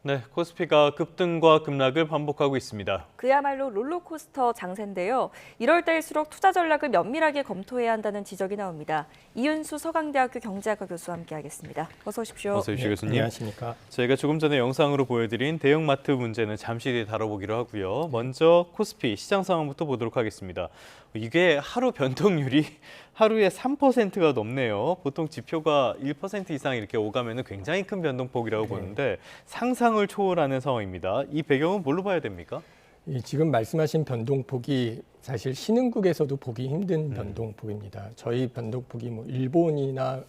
네, 코스피가 급등과 급락을 반복하고 있습니다. 그야말로 롤러코스터 장세인데요. 이럴 때일수록 투자 전략을 면밀하게 검토해야 한다는 지적이 나옵니다. 이윤수 서강대학교 경제학과 교수와 함께하겠습니다. 어서 오십시오. 어서 오십시오, 교수님. 안녕하십니까. 저희가 조금 전에 영상으로 보여드린 대형마트 문제는 잠시 뒤에 다뤄보기로 하고요. 먼저 코스피 시장 상황부터 보도록 하겠습니다. 이게 하루 변동률이 하루에 3%가 넘네요. 보통 지표가 1% 이상 이렇게 오가면 굉장히 큰 변동폭이라고 보는데 상상을 초월하는 상황입니다. 이 배경은 뭘로 봐야 됩니까? 지금 말씀하신 변동폭이 사실 신흥국에서도 보기 힘든 변동폭입니다. 저희 변동폭이 뭐 일본이나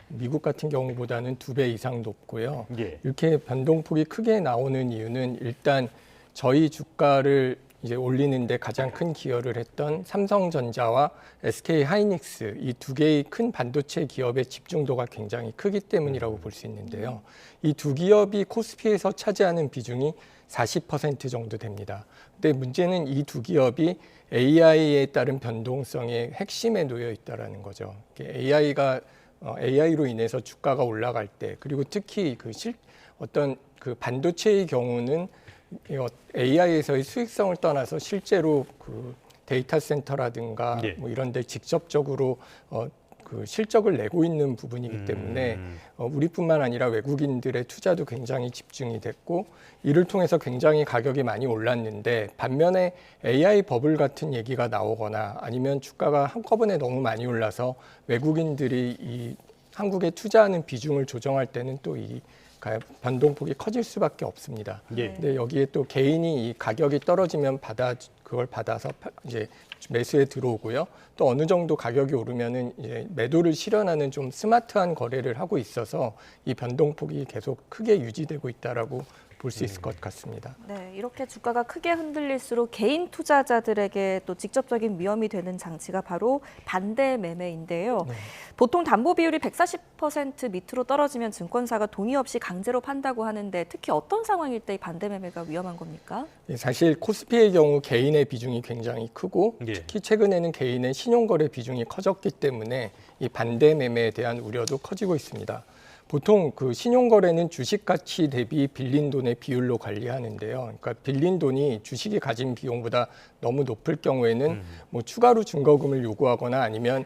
미국 같은 경우보다는 2배 이상 높고요. 예. 이렇게 변동폭이 크게 나오는 이유는 일단 저희 주가를 이제 올리는데 가장 큰 기여를 했던 삼성전자와 SK하이닉스 이 두 개의 큰 반도체 기업의 집중도가 굉장히 크기 때문이라고 볼 수 있는데요. 이 두 기업이 코스피에서 차지하는 비중이 40% 정도 됩니다. 근데 문제는 이 두 기업이 AI에 따른 변동성의 핵심에 놓여 있다라는 거죠. AI로 인해서 주가가 올라갈 때 그리고 특히 어떤 그 반도체의 경우는 AI에서의 수익성을 떠나서 실제로 그 데이터 센터라든가 뭐 이런 데 직접적으로 그 실적을 내고 있는 부분이기 때문에 우리뿐만 아니라 외국인들의 투자도 굉장히 집중이 됐고 이를 통해서 굉장히 가격이 많이 올랐는데 반면에 AI 버블 같은 얘기가 나오거나 아니면 주가가 한꺼번에 너무 많이 올라서 외국인들이 이 한국에 투자하는 비중을 조정할 때는 또 이 변동폭이 커질 수밖에 없습니다. 근데 여기에 또 개인이 이 가격이 떨어지면 그걸 받아서 이제 매수에 들어오고요. 또 어느 정도 가격이 오르면은 이제 매도를 실현하는 좀 스마트한 거래를 하고 있어서 이 변동폭이 계속 크게 유지되고 있다라고 볼 수 있을 것 같습니다. 네, 이렇게 주가가 크게 흔들릴수록 개인 투자자들에게 또 직접적인 위험이 되는 장치가 바로 반대 매매인데요. 보통 담보 비율이 140% 밑으로 떨어지면 증권사가 동의 없이 강제로 판다고 하는데 특히 어떤 상황일 때 이 반대 매매가 위험한 겁니까? 사실 코스피의 경우 개인의 비중이 굉장히 크고 특히 최근에는 개인의 신용거래 비중이 커졌기 때문에 이 반대 매매에 대한 우려도 커지고 있습니다. 보통 그 신용거래는 주식 가치 대비 빌린 돈의 비율로 관리하는데요. 그러니까 빌린 돈이 주식이 가진 비용보다 너무 높을 경우에는 뭐 추가로 증거금을 요구하거나 아니면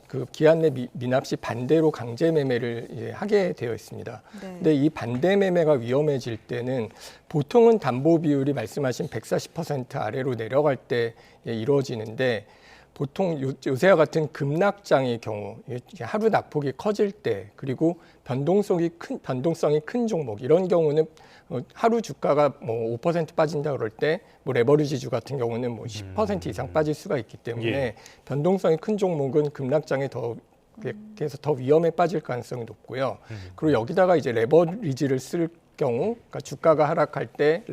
그 기한 내 미납 시 반대로 강제 매매를 이제 하게 되어 있습니다. 근데 이 반대 매매가 위험해질 때는 보통은 담보 비율이 말씀하신 140% 아래로 내려갈 때 이루어지는데 보통 요새와 같은 급락장의 경우 하루 낙폭이 커질 때 그리고 변동성이 큰 종목 이런 경우는 하루 주가가 뭐 5% 빠진다 그럴 때 뭐 레버리지주 같은 경우는 뭐 10% 이상 빠질 수가 있기 때문에 변동성이 큰 종목은 급락장에 그래서 더 위험에 빠질 가능성이 높고요. 그리고 여기다가 이제 레버리지를 쓸 경우, 그러니까 주가가 하락할 때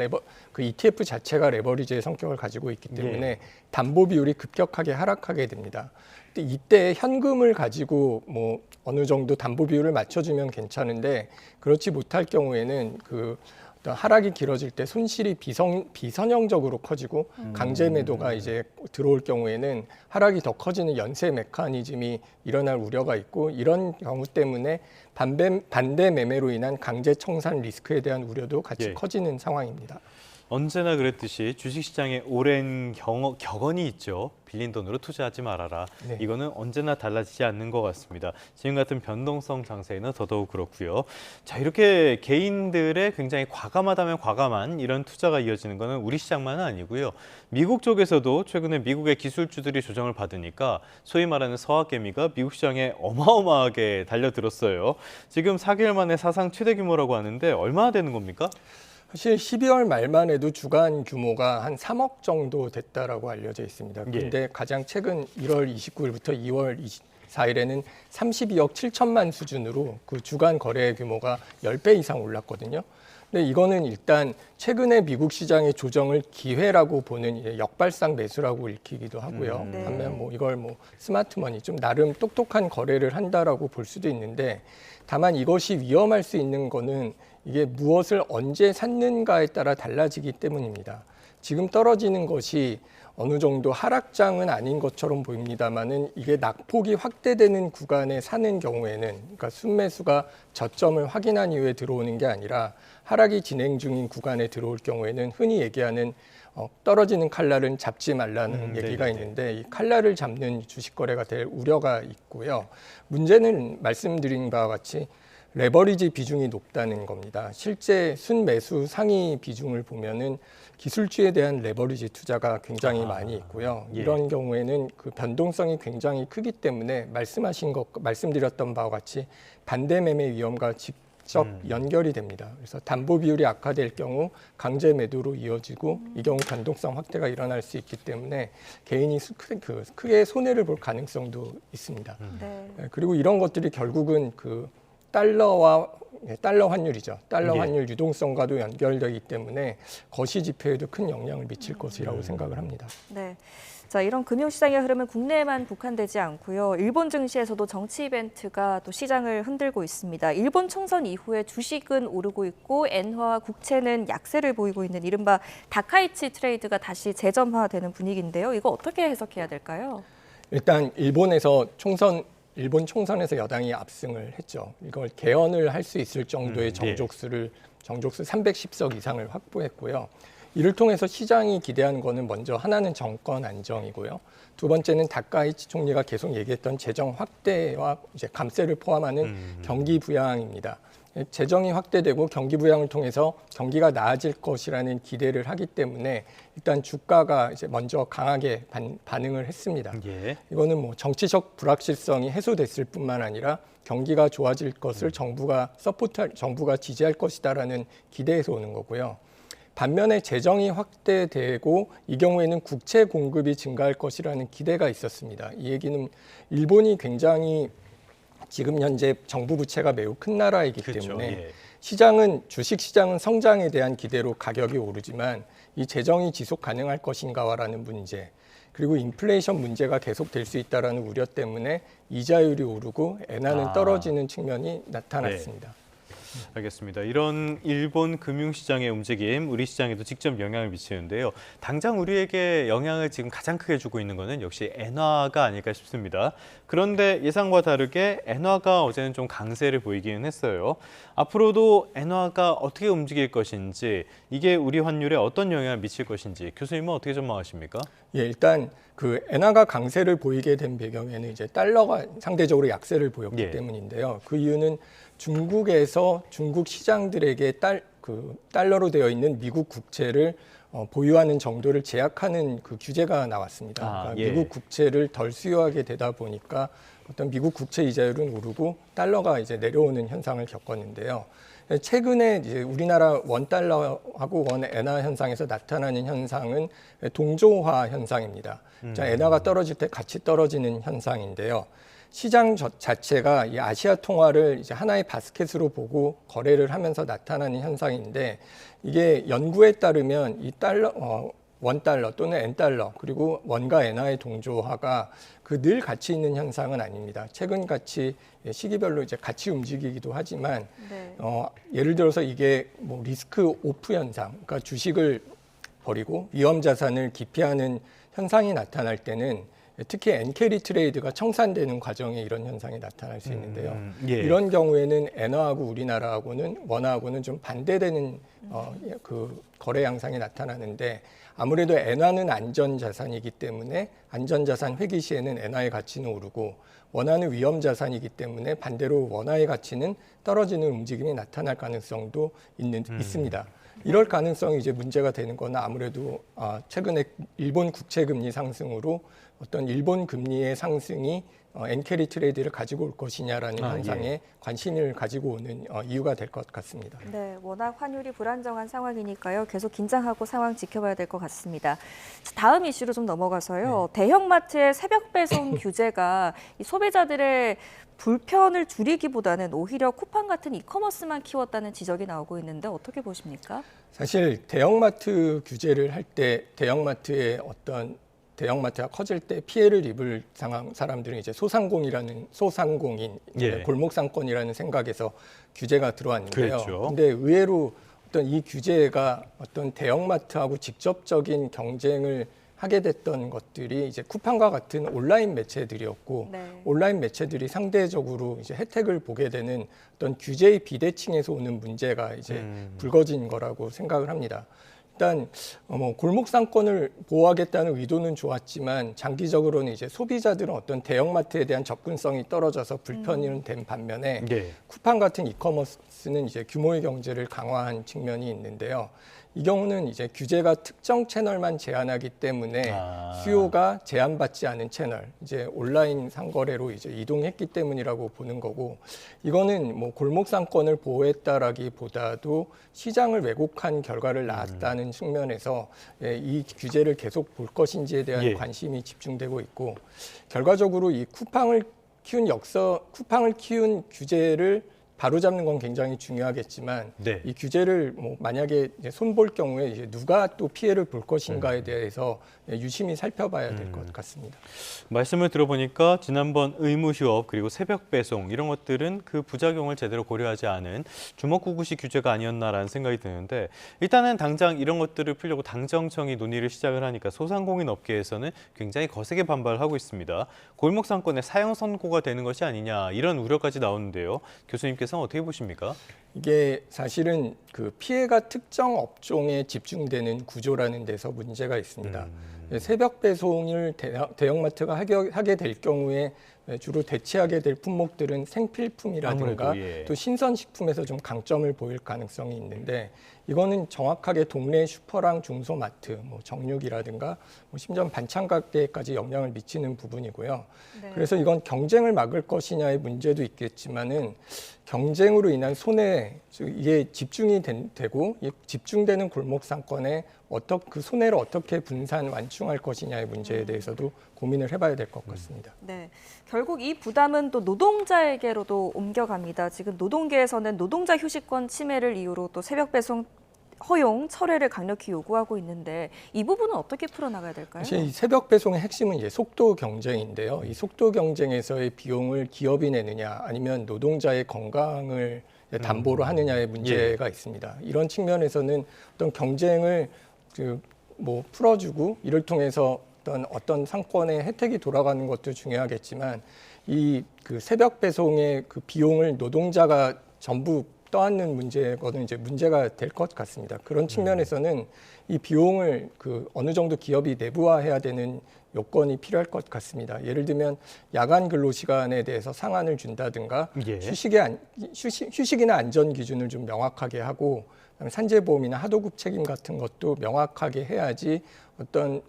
그 ETF 자체가 레버리지의 성격을 가지고 있기 때문에 담보 비율이 급격하게 하락하게 됩니다. 근데 이때 현금을 가지고 뭐 어느 정도 담보 비율을 맞춰주면 괜찮은데 그렇지 못할 경우에는 그 어떤 하락이 길어질 때 손실이 비선형적으로 커지고 강제 매도가 이제 들어올 경우에는 하락이 더 커지는 연쇄 메커니즘이 일어날 우려가 있고 이런 경우 때문에 반대 매매로 인한 강제 청산 리스크에 대한 우려도 같이 커지는 상황입니다. 언제나 그랬듯이 주식시장에 오랜 격언이 있죠. 빌린 돈으로 투자하지 말아라. 이거는 언제나 달라지지 않는 것 같습니다. 지금 같은 변동성 장세에는 더더욱 그렇고요. 자, 이렇게 개인들의 굉장히 과감하다면 과감한 이런 투자가 이어지는 거는 우리 시장만은 아니고요. 미국 쪽에서도 최근에 미국의 기술주들이 조정을 받으니까 소위 말하는 서학개미가 미국 시장에 어마어마하게 달려들었어요. 지금 4개월 만에 사상 최대 규모라고 하는데 얼마나 되는 겁니까? 사실 12월 말만 해도 주간 규모가 한 3억 정도 됐다라고 알려져 있습니다. 그런데 가장 최근 1월 29일부터 2월 24일에는 32억 7천만 수준으로 그 주간 거래 규모가 10배 이상 올랐거든요. 근데 이거는 일단 최근에 미국 시장의 조정을 기회라고 보는 역발상 매수라고 읽히기도 하고요. 반면 뭐 이걸 뭐 스마트머니 좀 나름 똑똑한 거래를 한다라고 볼 수도 있는데 다만 이것이 위험할 수 있는 거는 이게 무엇을 언제 샀는가에 따라 달라지기 때문입니다. 지금 떨어지는 것이 어느 정도 하락장은 아닌 것처럼 보입니다만은 이게 낙폭이 확대되는 구간에 사는 경우에는, 그러니까 순매수가 저점을 확인한 이후에 들어오는 게 아니라 하락이 진행 중인 구간에 들어올 경우에는 흔히 얘기하는 떨어지는 칼날은 잡지 말라는 얘기가 있는데, 이 칼날을 잡는 주식 거래가 될 우려가 있고요. 문제는 말씀드린 바와 같이 레버리지 비중이 높다는 겁니다. 실제 순매수 상위 비중을 보면은 기술주에 대한 레버리지 투자가 굉장히 많이 있고요. 이런 경우에는 그 변동성이 굉장히 크기 때문에 말씀드렸던 바와 같이 반대 매매 위험과 직접 연결이 됩니다. 그래서 담보 비율이 악화될 경우 강제 매도로 이어지고 이 경우 변동성 확대가 일어날 수 있기 때문에 개인이 크게 손해를 볼 가능성도 있습니다. 네. 그리고 이런 것들이 결국은 그 달러 환율이죠. 달러 환율 유동성과도 연결되기 때문에 거시 지표에도 큰 영향을 미칠 것이라고 생각을 합니다. 네. 자, 이런 금융시장의 흐름은 국내에만 국한되지 않고요. 일본 증시에서도 정치 이벤트가 또 시장을 흔들고 있습니다. 일본 총선 이후에 주식은 오르고 있고 엔화와 국채는 약세를 보이고 있는 이른바 다카이치 트레이드가 다시 재점화되는 분위기인데요. 이거 어떻게 해석해야 될까요? 일단 일본 총선에서 여당이 압승을 했죠. 이걸 개헌을 할 수 있을 정도의 정족수 310석 이상을 확보했고요. 이를 통해서 시장이 기대하는 거는 먼저 하나는 정권 안정이고요. 두 번째는 다카이치 총리가 계속 얘기했던 재정 확대와 이제 감세를 포함하는 경기 부양입니다. 재정이 확대되고 경기 부양을 통해서 경기가 나아질 것이라는 기대를 하기 때문에 일단 주가가 이제 먼저 강하게 반응을 했습니다. 이거는 뭐 정치적 불확실성이 해소됐을 뿐만 아니라 경기가 좋아질 것을 정부가 지지할 것이다라는 기대에서 오는 거고요. 반면에 재정이 확대되고 이 경우에는 국채 공급이 증가할 것이라는 기대가 있었습니다. 이 얘기는 일본이 굉장히 지금 현재 정부 부채가 매우 큰 나라이기 때문에 주식 시장은 성장에 대한 기대로 가격이 오르지만 이 재정이 지속 가능할 것인가라는 문제, 그리고 인플레이션 문제가 계속될 수 있다는 우려 때문에 이자율이 오르고 엔화는 떨어지는 측면이 나타났습니다. 알겠습니다. 이런 일본 금융시장의 움직임, 우리 시장에도 직접 영향을 미치는데요. 당장 우리에게 영향을 지금 가장 크게 주고 있는 것은 역시 엔화가 아닐까 싶습니다. 그런데 예상과 다르게 엔화가 어제는 좀 강세를 보이기는 했어요. 앞으로도 엔화가 어떻게 움직일 것인지, 이게 우리 환율에 어떤 영향을 미칠 것인지 교수님은 어떻게 전망하십니까? 일단 그 엔화가 강세를 보이게 된 배경에는 이제 달러가 상대적으로 약세를 보였기 때문인데요. 그 이유는 중국에서 중국 시장들에게 달러로 되어 있는 미국 국채를 보유하는 정도를 제약하는 그 규제가 나왔습니다. 그러니까 미국 국채를 덜 수요하게 되다 보니까 어떤 미국 국채 이자율은 오르고 달러가 이제 내려오는 현상을 겪었는데요. 최근에 이제 우리나라 원 달러하고 원 엔화 현상에서 나타나는 현상은 동조화 현상입니다. 엔화가 떨어질 때 같이 떨어지는 현상인데요. 시장 자체가 이 아시아 통화를 이제 하나의 바스켓으로 보고 거래를 하면서 나타나는 현상인데, 이게 연구에 따르면 이 원 달러 또는 엔 달러 그리고 원과 엔화의 동조화가 늘 같이 있는 현상은 아닙니다. 최근 같이 시기별로 이제 같이 움직이기도 하지만 예를 들어서 이게 뭐 리스크 오프 현상, 그러니까 주식을 버리고 위험 자산을 기피하는 현상이 나타날 때는 특히 엔캐리 트레이드가 청산되는 과정에 이런 현상이 나타날 수 있는데요. 이런 경우에는 엔화하고 우리나라하고는 원화하고는 좀 반대되는 그 거래 양상이 나타나는데, 아무래도 엔화는 안전자산이기 때문에 안전자산 회귀 시에는 엔화의 가치는 오르고, 원화는 위험자산이기 때문에 반대로 원화의 가치는 떨어지는 움직임이 나타날 가능성도 있습니다. 이럴 가능성이 이제 문제가 되는 거는 아무래도 최근에 일본 국채 금리 상승으로 어떤 일본 금리의 상승이 엔캐리 트레이드를 가지고 올 것이냐라는 현상에 관심을 가지고 오는 이유가 될 것 같습니다. 네, 워낙 환율이 불안정한 상황이니까요. 계속 긴장하고 상황 지켜봐야 될 것 같습니다. 다음 이슈로 좀 넘어가서요. 대형마트의 새벽 배송 규제가 이 소비자들의 불편을 줄이기보다는 오히려 쿠팡 같은 이커머스만 키웠다는 지적이 나오고 있는데 어떻게 보십니까? 사실 대형마트 규제를 할 때 대형마트가 커질 때 피해를 입을 사람들은 이제 소상공인, 골목상권이라는 생각에서 규제가 들어왔는데요. 근데 의외로 어떤 이 규제가 어떤 대형마트하고 직접적인 경쟁을 하게 됐던 것들이 이제 쿠팡과 같은 온라인 매체들이었고 네. 온라인 매체들이 상대적으로 이제 혜택을 보게 되는 어떤 규제의 비대칭에서 오는 문제가 이제 불거진 거라고 생각을 합니다. 일단 골목 상권을 보호하겠다는 의도는 좋았지만 장기적으로는 이제 소비자들은 어떤 대형마트에 대한 접근성이 떨어져서 불편이 된 반면에 네. 쿠팡 같은 이커머스는 이제 규모의 경제를 강화한 측면이 있는데요. 이 경우는 이제 규제가 특정 채널만 제한하기 때문에 수요가 제한받지 않은 채널, 이제 온라인 상거래로 이제 이동했기 때문이라고 보는 거고, 이거는 뭐 골목 상권을 보호했다라기보다도 시장을 왜곡한 결과를 낳았다는 측면에서 이 규제를 계속 볼 것인지에 대한 관심이 집중되고 있고, 결과적으로 이 쿠팡을 키운 규제를 바로잡는 건 굉장히 중요하겠지만 네. 이 규제를 뭐 만약에 이제 손볼 경우에 이제 누가 또 피해를 볼 것인가에 대해서 유심히 살펴봐야 될 것 같습니다. 말씀을 들어보니까 지난번 의무 휴업 그리고 새벽 배송 이런 것들은 그 부작용을 제대로 고려하지 않은 주먹구구식 규제가 아니었나라는 생각이 드는데, 일단은 당장 이런 것들을 풀려고 당정청이 논의를 시작을 하니까 소상공인 업계에서는 굉장히 거세게 반발을 하고 있습니다. 골목 상권의 사형 선고가 되는 것이 아니냐 이런 우려까지 나오는데요. 교수님께서는 어떻게 보십니까? 이게 사실은 그 피해가 특정 업종에 집중되는 구조라는 데서 문제가 있습니다. 새벽 배송을 대형마트가 하게 될 경우에 주로 대체하게 될 품목들은 생필품이라든가 아무래도, 또 신선식품에서 좀 강점을 보일 가능성이 있는데, 이거는 정확하게 동네 슈퍼랑 중소마트, 뭐 정육이라든가 뭐 심지어 반찬 가게까지 영향을 미치는 부분이고요. 네. 그래서 이건 경쟁을 막을 것이냐의 문제도 있겠지만은 경쟁으로 인한 손해, 이게 집중이 되고 집중되는 골목 상권에 그 손해를 어떻게 분산 완충할 것이냐의 문제에 대해서도 고민을 해봐야 될 것 같습니다. 네, 결국 이 부담은 또 노동자에게로도 옮겨갑니다. 지금 노동계에서는 노동자 휴식권 침해를 이유로 또 새벽 배송 허용 철회를 강력히 요구하고 있는데, 이 부분은 어떻게 풀어나가야 될까요? 사실 이 새벽 배송의 핵심은 이제 속도 경쟁인데요. 이 속도 경쟁에서의 비용을 기업이 내느냐 아니면 노동자의 건강을 담보로 하느냐의 문제가 있습니다. 이런 측면에서는 어떤 경쟁을 풀어주고 이를 통해서 어떤 상권의 혜택이 돌아가는 것도 중요하겠지만, 이 그 새벽 배송의 그 비용을 노동자가 전부 떠안는 문제거는 이제 문제가 될 것 같습니다. 그런 측면에서는 이 비용을 어느 정도 기업이 내부화해야 되는 요건이 필요할 것 같습니다. 예를 들면 야간 근로 시간에 대해서 상한을 준다든가, 휴식이나 안전 기준을 좀 명확하게 하고, 그다음에 산재보험이나 하도급 책임 같은 것도 명확하게 해야지 어떤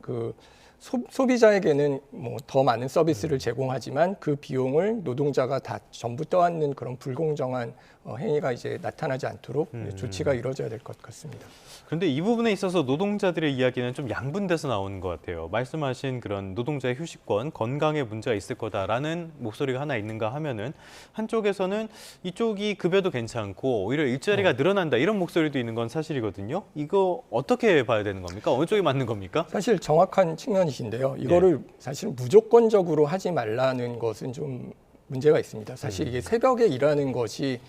소비자에게는 뭐 더 많은 서비스를 제공하지만 그 비용을 노동자가 다 전부 떠안는 그런 불공정한 행위가 이제 나타나지 않도록 조치가 이루어져야 될 것 같습니다. 그런데 이 부분에 있어서 노동자들의 이야기는 좀 양분돼서 나오는 것 같아요. 말씀하신 그런 노동자의 휴식권, 건강에 문제가 있을 거다라는 목소리가 하나 있는가 하면은, 한쪽에서는 이쪽이 급여도 괜찮고 오히려 일자리가 늘어난다 이런 목소리도 있는 건 사실이거든요. 이거 어떻게 봐야 되는 겁니까? 어느 쪽이 맞는 겁니까? 사실 정확한 측면이신데요. 이거를 사실 무조건적으로 하지 말라는 것은 좀 문제가 있습니다. 사실 이게 새벽에 일하는 것이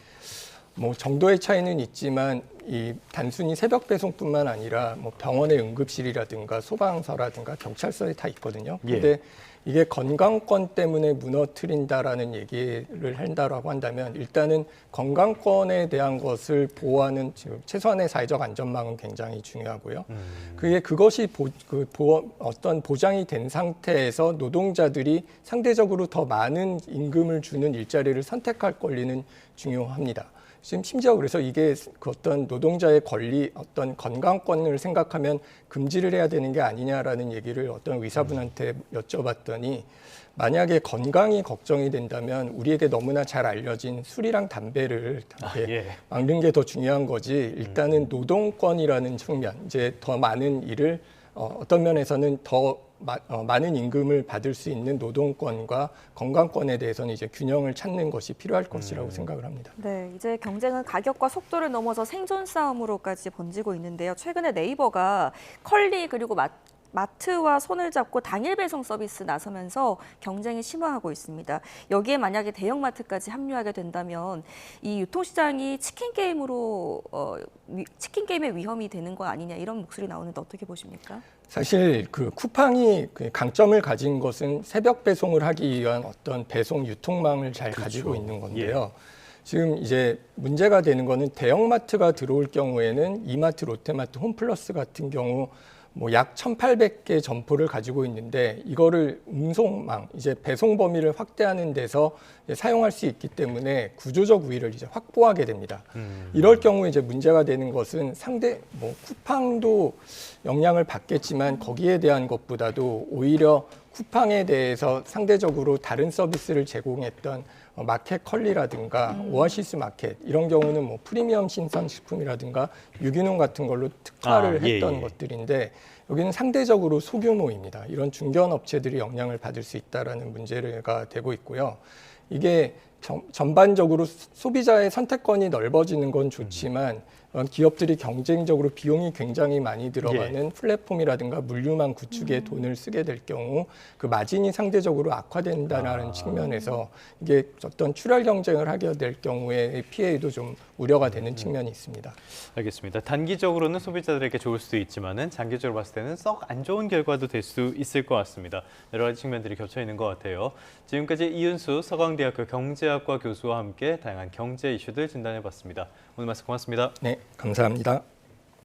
뭐 정도의 차이는 있지만 이 단순히 새벽 배송뿐만 아니라 뭐 병원의 응급실이라든가 소방서라든가 경찰서에 다 있거든요. 근데 이게 건강권 때문에 무너뜨린다라는 얘기를 한다라고 한다면, 일단은 건강권에 대한 것을 보호하는 최소한의 사회적 안전망은 굉장히 중요하고요. 그것이 어떤 보장이 된 상태에서 노동자들이 상대적으로 더 많은 임금을 주는 일자리를 선택할 권리는 중요합니다. 지금 심지어 그래서 이게 어떤 노동자의 권리, 어떤 건강권을 생각하면 금지를 해야 되는 게 아니냐라는 얘기를 어떤 의사분한테 여쭤봤더니, 만약에 건강이 걱정이 된다면 우리에게 너무나 잘 알려진 술이랑 담배를 막는 게 더 중요한 거지, 일단은 노동권이라는 측면, 이제 더 많은 일을 어떤 면에서는 더 많은 임금을 받을 수 있는 노동권과 건강권에 대해서는 이제 균형을 찾는 것이 필요할 것이라고 생각을 합니다. 네, 이제 경쟁은 가격과 속도를 넘어서 생존 싸움으로까지 번지고 있는데요. 최근에 네이버가 컬리 그리고 마트와 손을 잡고 당일 배송 서비스 나서면서 경쟁이 심화하고 있습니다. 여기에 만약에 대형마트까지 합류하게 된다면 이 유통시장이 치킨 게임으로 치킨 게임의 위험이 되는 거 아니냐 이런 목소리 나오는데 어떻게 보십니까? 사실 그 쿠팡이 그 강점을 가진 것은 새벽 배송을 하기 위한 어떤 배송 유통망을 잘 가지고 있는 건데요. 지금 이제 문제가 되는 거는 대형마트가 들어올 경우에는 이마트, 롯데마트, 홈플러스 같은 경우 뭐 약 1,800개 점포를 가지고 있는데 이거를 운송망, 이제 배송 범위를 확대하는 데서 사용할 수 있기 때문에 구조적 우위를 이제 확보하게 됩니다. 이럴 경우 이제 문제가 되는 것은 상대 뭐 쿠팡도 영향을 받겠지만 거기에 대한 것보다도 오히려 쿠팡에 대해서 상대적으로 다른 서비스를 제공했던 마켓 컬리라든가 오아시스 마켓 이런 경우는 뭐 프리미엄 신선식품이라든가 유기농 같은 걸로 특화를 했던 것들인데 여기는 상대적으로 소규모입니다. 이런 중견 업체들이 영향을 받을 수 있다라는 문제가 되고 있고요. 이게 전반적으로 소비자의 선택권이 넓어지는 건 좋지만 기업들이 경쟁적으로 비용이 굉장히 많이 들어가는 플랫폼이라든가 물류망 구축에 돈을 쓰게 될 경우 그 마진이 상대적으로 악화된다는 측면에서 이게 어떤 출혈 경쟁을 하게 될 경우에 피해도 좀 우려가 되는 측면이 있습니다. 알겠습니다. 단기적으로는 소비자들에게 좋을 수도 있지만은 장기적으로 봤을 때는 썩 안 좋은 결과도 될 수 있을 것 같습니다. 여러 가지 측면들이 겹쳐 있는 것 같아요. 지금까지 이윤수 서강대학교 경제학과 교수와 함께 다양한 경제 이슈들 진단해봤습니다. 오늘 말씀 고맙습니다. 네, 감사합니다.